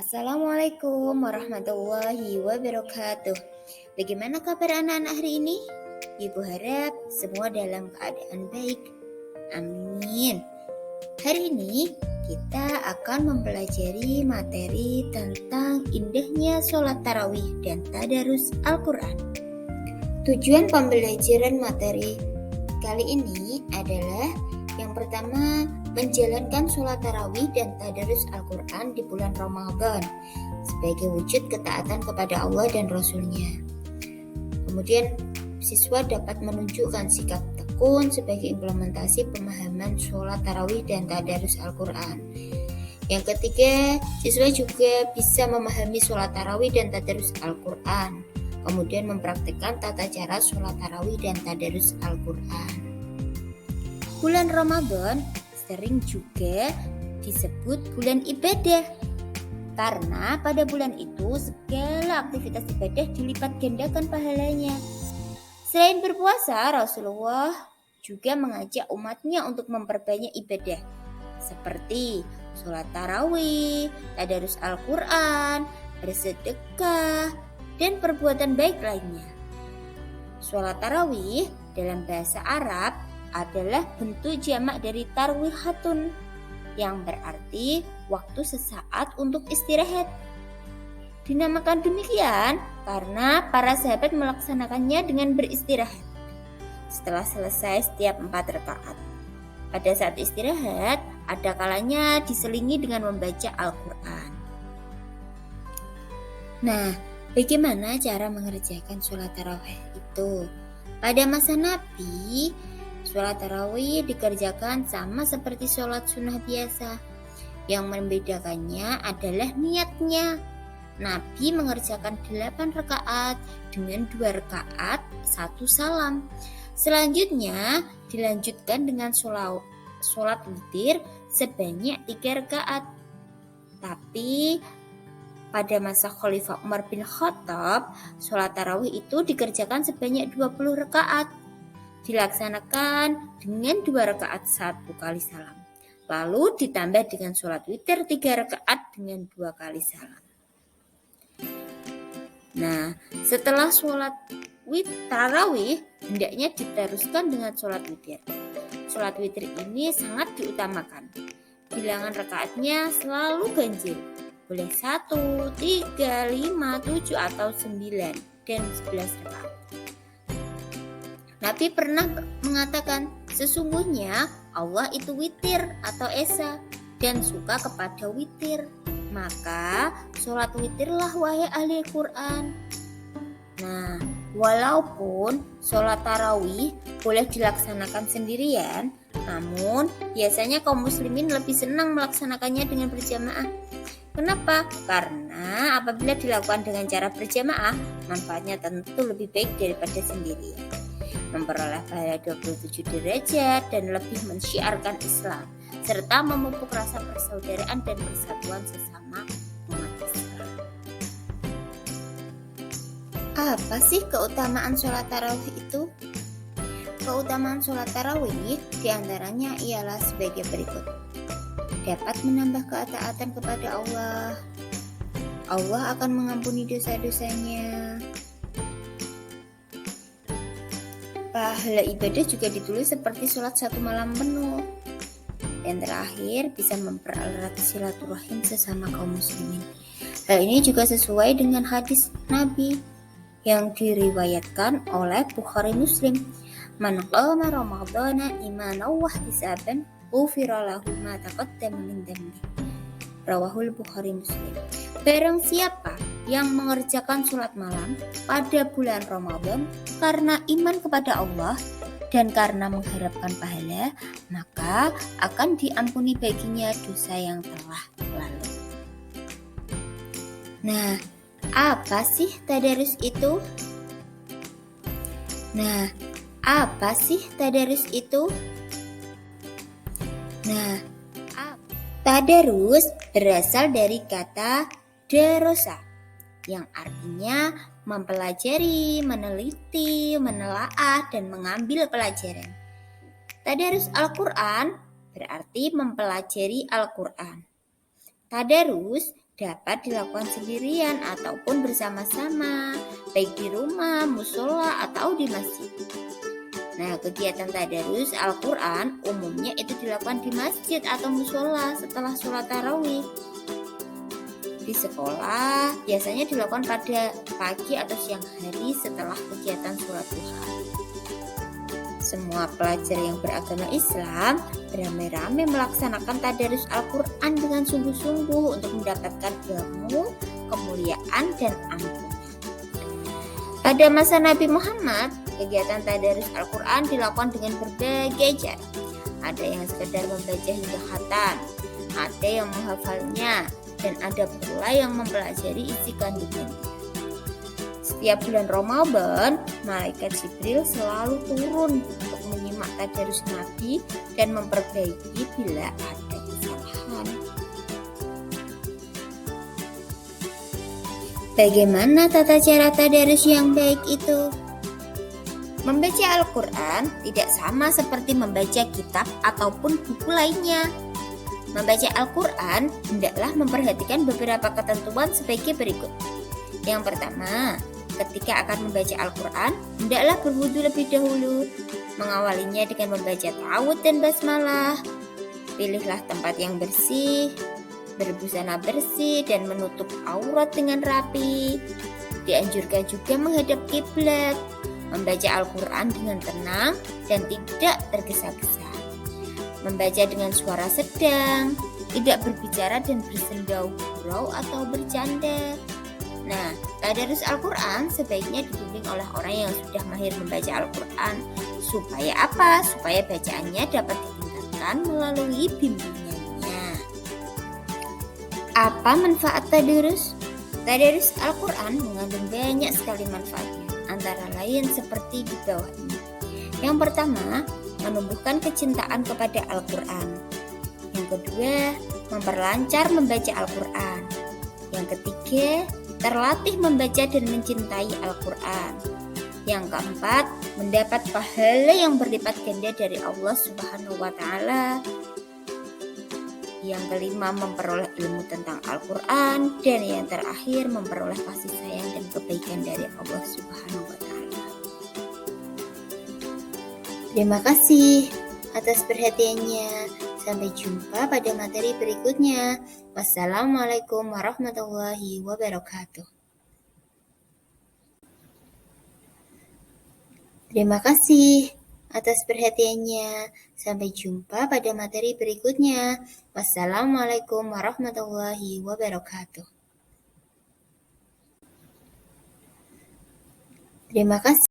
Assalamualaikum warahmatullahi wabarakatuh. Bagaimana kabar anak-anak hari ini? Ibu harap semua dalam keadaan baik. Amin. Hari ini kita akan mempelajari materi tentang indahnya sholat tarawih dan tadarus Al-Quran. Tujuan pembelajaran materi kali ini adalah yang pertama, menjalankan sholat tarawih dan tadarus Al-Quran di bulan Ramadan sebagai wujud ketaatan kepada Allah dan Rasul-Nya. Kemudian, siswa dapat menunjukkan sikap tekun sebagai implementasi pemahaman sholat tarawih dan tadarus Al-Quran. Yang ketiga, siswa juga bisa memahami sholat tarawih dan tadarus Al-Quran, kemudian mempraktikkan tata cara sholat tarawih dan tadarus Al-Quran. Bulan Ramadan sering juga disebut bulan ibadah karena pada bulan itu segala aktivitas ibadah dilipat gandakan pahalanya. Selain berpuasa, Rasulullah juga mengajak umatnya untuk memperbanyak ibadah seperti sholat tarawih, tadarus Al-Quran, bersedekah, dan perbuatan baik lainnya. Sholat tarawih dalam bahasa Arab adalah bentuk jamak dari tarwihatun yang berarti waktu sesaat untuk istirahat. Dinamakan demikian karena para sahabat melaksanakannya dengan beristirahat setelah selesai setiap 4 rakaat. Pada saat istirahat, ada kalanya diselingi dengan membaca Al-Quran. Nah, bagaimana cara mengerjakan sholat tarawih itu? Pada masa Nabi, sholat tarawih dikerjakan sama seperti sholat sunnah biasa. Yang membedakannya adalah niatnya. Nabi mengerjakan 8 rakaat dengan 2 rakaat, 1 salam. Selanjutnya dilanjutkan dengan sholat witir sebanyak 3 rakaat. Tapi pada masa Khalifah Umar bin Khattab, sholat tarawih itu dikerjakan sebanyak 20 rakaat. Dilaksanakan dengan 2 rakaat 1 kali salam. Lalu ditambah dengan sholat witir 3 rakaat dengan 2 kali salam. Nah, setelah sholat tarawih, hendaknya diteruskan dengan sholat witir. Sholat witir ini sangat diutamakan. Bilangan rakaatnya selalu ganjil. Boleh 1, 3, 5, 7, atau 9 dan 11 rakaat. Nabi pernah mengatakan, sesungguhnya Allah itu witir atau esa dan suka kepada witir. Maka sholat witirlah wahai ahli Quran. Nah, walaupun sholat tarawih boleh dilaksanakan sendirian, namun biasanya kaum muslimin lebih senang melaksanakannya dengan berjamaah. Kenapa? Karena apabila dilakukan dengan cara berjamaah, manfaatnya tentu lebih baik daripada sendirian. Memperoleh pahala 27 derajat dan lebih mensyiarkan Islam, serta memupuk rasa persaudaraan dan persatuan sesama umat Islam. Apa sih keutamaan sholat tarawih itu? Keutamaan sholat tarawih diantaranya ialah sebagai berikut. Dapat menambah ketaatan kepada Allah. Allah akan mengampuni dosa-dosanya. Pahala ibadah juga ditulis seperti sholat 1 malam penuh. Dan terakhir, bisa mempererat silaturahim sesama kaum muslimin. Hal ini juga sesuai dengan hadis Nabi yang diriwayatkan oleh Bukhari Muslim. Man qama Ramadhana imanan wa ihtisaban ghufira lahu ma taqaddama min dhanbi. Rawahul Bukhari Muslim. Barang siapa yang mengerjakan sholat malam pada bulan Ramadan karena iman kepada Allah dan karena mengharapkan pahala, maka akan diampuni baginya dosa yang telah lalu. Nah, apa sih tadarus itu? Tadarus berasal dari kata darosa yang artinya mempelajari, meneliti, menelaah, dan mengambil pelajaran. Tadarus Al-Quran berarti mempelajari Al-Quran. Tadarus dapat dilakukan sendirian ataupun bersama-sama, baik di rumah, musola, atau di masjid. Nah, kegiatan tadarus Al-Quran umumnya itu dilakukan di masjid atau musola setelah sholat tarawih. Di sekolah biasanya dilakukan pada pagi atau siang hari setelah kegiatan sholat duha. Semua pelajar yang beragama Islam beramai-ramai melaksanakan tadarus Al-Quran dengan sungguh-sungguh untuk mendapatkan ilmu, kemuliaan, dan ampunan. Pada masa Nabi Muhammad, kegiatan tadarus Al-Quran dilakukan dengan berbagai cara. Ada yang sekedar membaca hingga khatam, ada yang menghafalnya, dan ada pula yang mempelajari isi kandungannya. Setiap bulan Ramadan, malaikat Jibril selalu turun untuk menyimak tadarus Nabi dan memperbaiki bila ada kesalahan. Bagaimana tata cara tadarus yang baik itu? Membaca Al-Quran tidak sama seperti membaca kitab ataupun buku lainnya. Membaca Al-Quran hendaklah memperhatikan beberapa ketentuan sebagai berikut. Yang pertama, ketika akan membaca Al-Quran, hendaklah berwudu lebih dahulu. Mengawalinya dengan membaca ta'awudz dan basmalah. Pilihlah tempat yang bersih, berbusana bersih, dan menutup aurat dengan rapi. Dianjurkan juga menghadap kiblat, membaca Al-Quran dengan tenang dan tidak tergesa-gesa. Membaca dengan suara sedang, tidak berbicara dan bersendau gurau atau bercanda. Nah, tadarus Al-Quran sebaiknya dibimbing oleh orang yang sudah mahir membaca Al-Quran. Supaya apa? Supaya bacaannya dapat ditingkatkan melalui bimbingannya. Apa manfaat tadarus? Tadarus Al-Quran mengandung banyak sekali manfaatnya, antara lain seperti di bawah ini. Yang pertama, menumbuhkan kecintaan kepada Al-Quran. Yang kedua, memperlancar membaca Al-Quran. Yang ketiga, terlatih membaca dan mencintai Al-Quran. Yang keempat, mendapat pahala yang berlipat ganda dari Allah Subhanahu wa Ta'ala. Yang kelima, memperoleh ilmu tentang Al-Quran. Dan yang terakhir, memperoleh kasih sayang dan kebaikan dari Allah Subhanahu wa Ta'ala. Terima kasih atas perhatiannya. Sampai jumpa pada materi berikutnya. Wassalamualaikum warahmatullahi wabarakatuh. Terima kasih atas perhatiannya. Sampai jumpa pada materi berikutnya. Wassalamualaikum warahmatullahi wabarakatuh. Terima kasih.